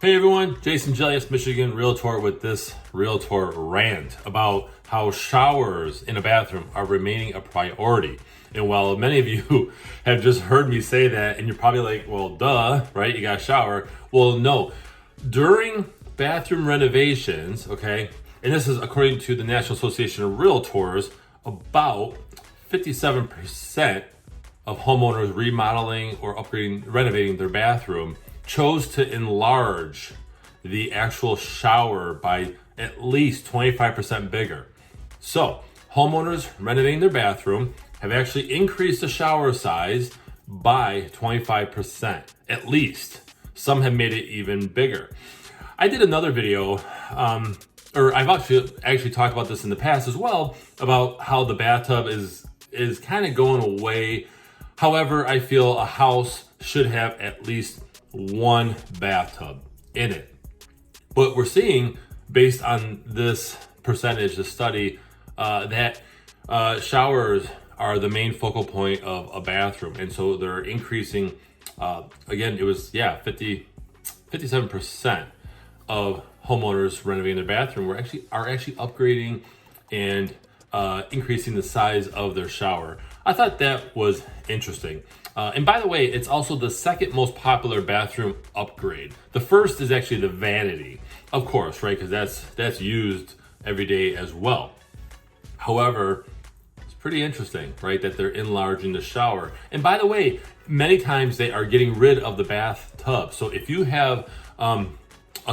Hey everyone, Jason Gelios, Michigan Realtor with this Realtor Rant about how showers in a bathroom are remaining a priority. And while many of you have just heard me say that, and you're probably like, well, duh, right? You got a shower. Well, no. During bathroom renovations, okay, and this is according to the National Association of Realtors, about 57% of homeowners remodeling or upgrading, renovating their bathroom chose to enlarge the actual shower by at least 25% bigger. So, homeowners renovating their bathroom have actually increased the shower size by 25%, at least. Some have made it even bigger. I did another video, or I've actually talked about this in the past as well, about how the bathtub is kind of going away. However, I feel a house should have at least one bathtub in it. But we're seeing, based on this percentage, the study, that showers are the main focal point of a bathroom. And so they're increasing, again, it was, 57% of homeowners renovating their bathroom are actually upgrading and increasing the size of their shower. I thought that was interesting. And by the way, it's also the second most popular bathroom upgrade. The first is actually the vanity, of course, right? Because that's used every day as well. However, it's pretty interesting, right, that they're enlarging the shower. And by the way, many times they are getting rid of the bathtub. So if you have a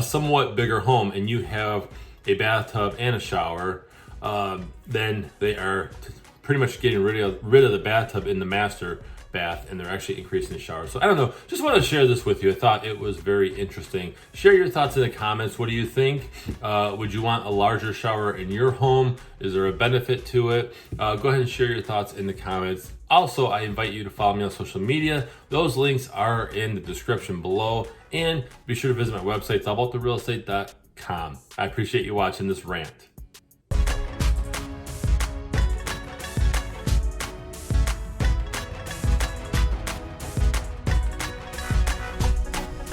somewhat bigger home and you have a bathtub and a shower, then they are pretty much getting rid of the bathtub in the master bath, and they're actually increasing the shower. So I don't know, just want to share this with you. I thought it was very interesting. Share your thoughts in the comments. What do you think? Would you want a larger shower in your home? Is there a benefit to it? Go ahead and share your thoughts in the comments. Also, I invite you to follow me on social media. Those links are in the description below, and be sure to visit my website, allabouttherealestate.com. I appreciate you watching this rant.